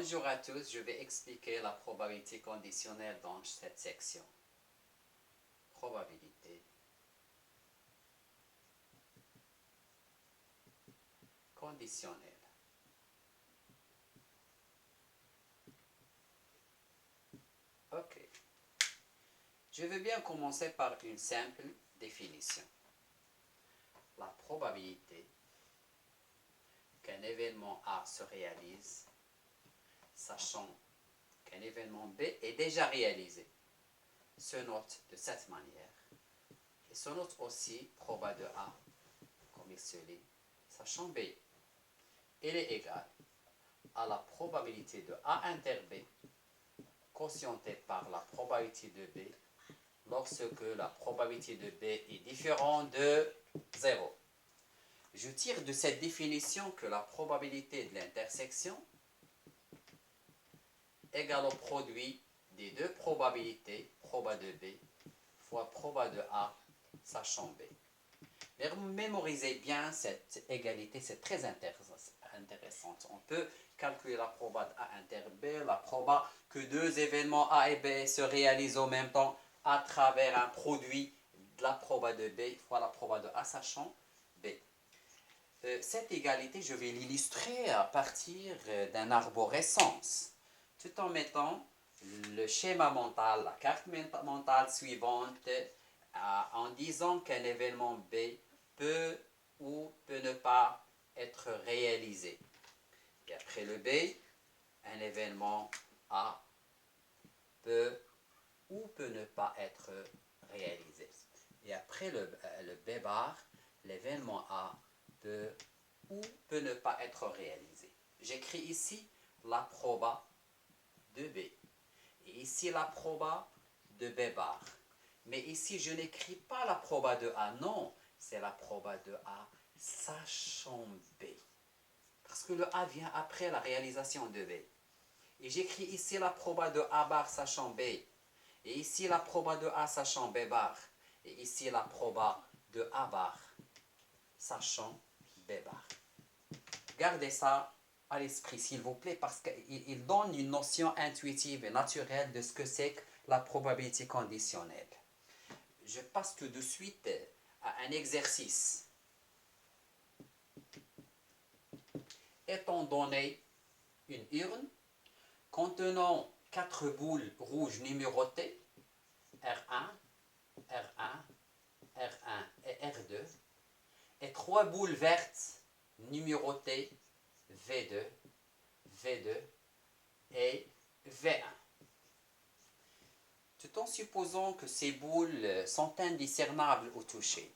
Bonjour à tous, je vais expliquer la probabilité conditionnelle dans cette section. Probabilité conditionnelle. Ok. Je veux bien commencer par une simple définition. La probabilité qu'un événement A se réalise, sachant qu'un événement B est déjà réalisé, se note de cette manière. Et se note aussi proba de A, comme il se lit, sachant B. Elle est égale à la probabilité de A inter B, quotientée par la probabilité de B, lorsque la probabilité de B est différente de 0. Je tire de cette définition que la probabilité de l'intersection égale au produit des deux probabilités, proba de B fois proba de A, sachant B. Mémorisez bien cette égalité, c'est très intéressant. On peut calculer la proba de A inter B, la proba que deux événements A et B se réalisent en même temps à travers un produit de la proba de B fois la proba de A, sachant B. Cette égalité, je vais l'illustrer à partir d'un arborescence, tout en mettant le schéma mental, la carte mentale suivante, en disant qu'un événement B peut ou peut ne pas être réalisé. Et après le B, un événement A peut ou peut ne pas être réalisé. Et après le B bar, l'événement A peut ou peut ne pas être réalisé. J'écris ici la proba de B. Et ici la proba de B bar. Mais ici, je n'écris pas la proba de A, non. C'est la proba de A sachant B. Parce que le A vient après la réalisation de B. Et j'écris ici la proba de A bar sachant B. Et ici la proba de A sachant B bar. Et ici la proba de A bar sachant B bar. Gardez ça à l'esprit, s'il vous plaît, parce qu'il donne une notion intuitive et naturelle de ce que c'est que la probabilité conditionnelle. Je passe tout de suite à un exercice. Étant donné une urne contenant 4 boules rouges numérotées, R1, R1, R1 et R2, et 3 boules vertes numérotées, V2, V2 et V1. Tout en supposant que ces boules sont indiscernables au toucher.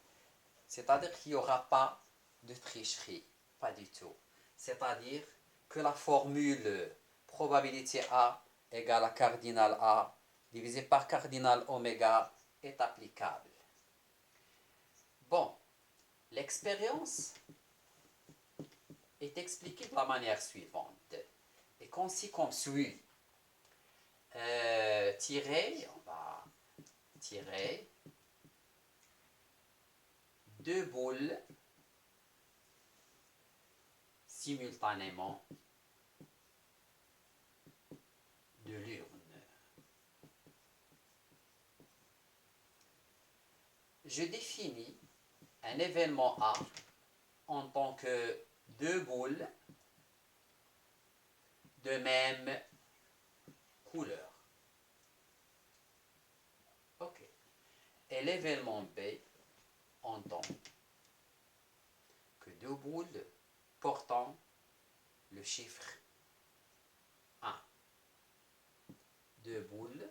C'est-à-dire qu'il n'y aura pas de tricherie, pas du tout. C'est-à-dire que la formule probabilité A égale à cardinal A divisé par cardinal oméga est applicable. Bon, l'expérience est expliquée de la manière suivante. Et concis comme suit. On va tirer 2 boules simultanément de l'urne. Je définis un événement A en tant que 2 boules de même couleur. Ok. Et l'événement B en tant que 2 boules portant le chiffre 1. 2 boules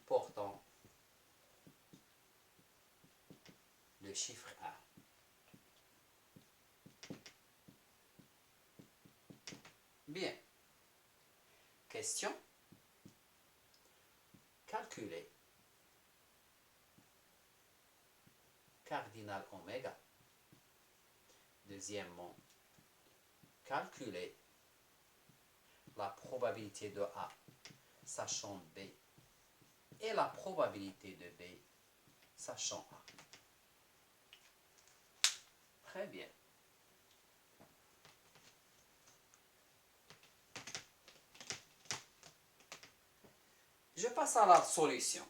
portant le chiffre 1. Bien. Question. Calculer cardinal oméga. Deuxièmement, calculer la probabilité de A sachant B et la probabilité de B sachant A. Très bien. Je passe à la solution.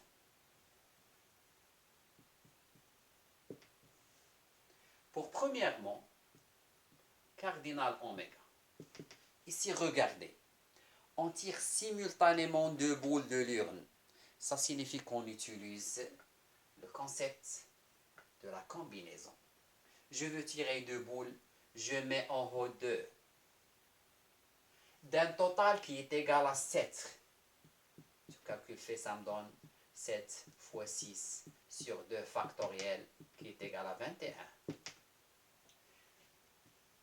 Pour premièrement, cardinal oméga. Ici, regardez. On tire simultanément deux boules de l'urne. Ça signifie qu'on utilise le concept de la combinaison. Je veux tirer deux boules, je mets en haut 2. D'un total qui est égal à 7. Je calcule fait, ça me donne 7 fois 6 sur 2 factoriel qui est égal à 21.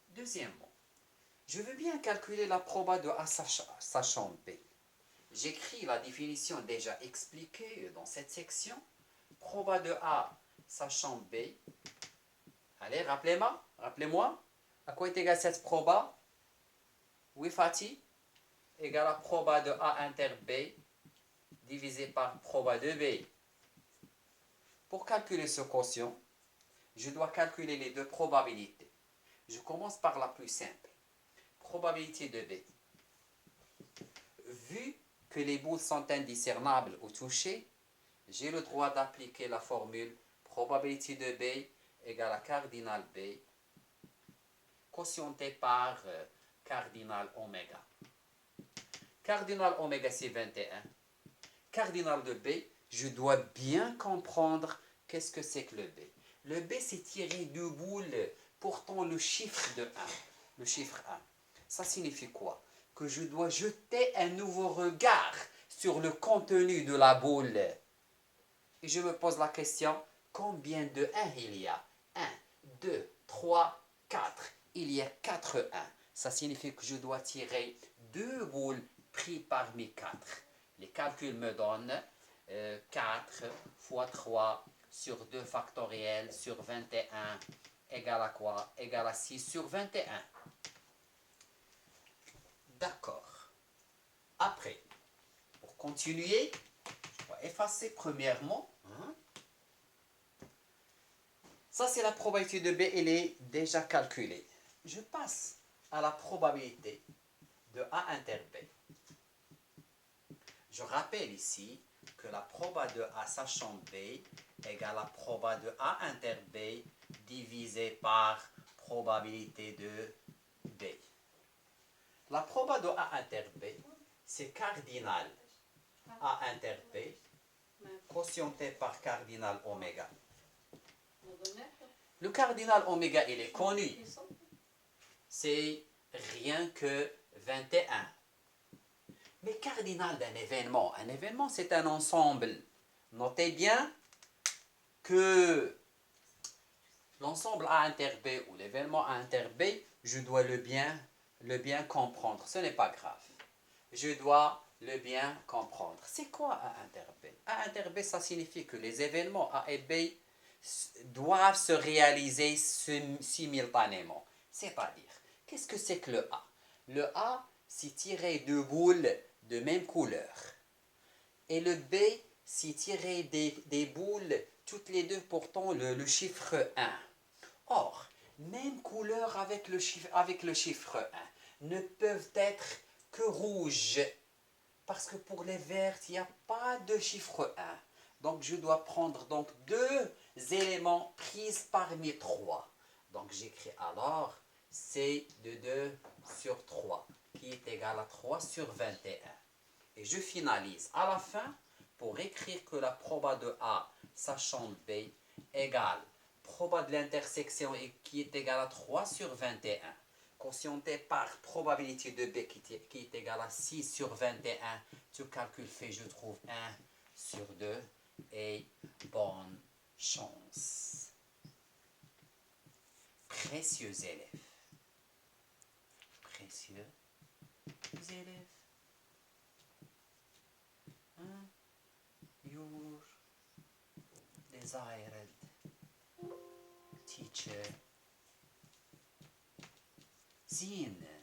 Deuxièmement, je veux bien calculer la proba de A sachant B. J'écris la définition déjà expliquée dans cette section. Proba de A sachant B. Allez, rappelez-moi. À quoi est égal cette proba? Oui, Fatih? Égal à proba de A inter B divisé par proba de B. Pour calculer ce quotient, je dois calculer les deux probabilités. Je commence par la plus simple. Probabilité de B. Vu que les boules sont indiscernables au toucher, j'ai le droit d'appliquer la formule probabilité de B égale à cardinal B, quotienté par cardinal oméga. Cardinal oméga, c'est 21. Cardinal de B, je dois bien comprendre qu'est-ce que c'est que le B. Le B, c'est tirer deux boules portant le chiffre de 1. Le chiffre 1. Ça signifie quoi? Que je dois jeter un nouveau regard sur le contenu de la boule. Et je me pose la question, combien de 1 il y a? 1, 2, 3, 4. Il y a 4 1. Ça signifie que je dois tirer deux boules prises parmi 4. Les calculs me donnent 4 fois 3 sur 2 factoriel sur 21 égale à quoi? Égale à 6 sur 21. D'accord. Après, pour continuer, je vais effacer premièrement. Ça, c'est la probabilité de B, elle est déjà calculée. Je passe à la probabilité de A inter B. Je rappelle ici que la proba de A sachant B égale à proba de A inter B divisé par probabilité de B. La proba de A inter B, c'est cardinal A inter B quotienté par cardinal oméga. Le cardinal oméga, il est connu. C'est rien que 21. Mais cardinal d'un événement, un événement c'est un ensemble. Notez bien que l'ensemble A inter B ou l'événement A inter B, je dois le bien comprendre. Ce n'est pas grave. Je dois le bien comprendre. C'est quoi A inter B? A inter B, ça signifie que les événements A et B doivent se réaliser simultanément. C'est-à-dire, qu'est-ce que c'est que le A? Le A, c'est tirer deux boules de même couleur. Et le B, c'est tirer des boules, toutes les deux portant le chiffre 1. Or, même couleur avec le chiffre 1 ne peuvent être que rouges. Parce que pour les vertes, il n'y a pas de chiffre 1. Donc, je dois prendre donc deux éléments pris parmi 3. Donc, j'écris alors C de 2 sur 3, qui est égal à 3 sur 21. Et je finalise à la fin pour écrire que la proba de A sachant B égale proba de l'intersection qui est égale à 3 sur 21, quotienté par probabilité de B qui est égale à 6 sur 21. Tu calcules fait, je trouve 1 sur 2 et bonne chance. Précieux élèves. Précieux élèves. Your desired teacher. Zine.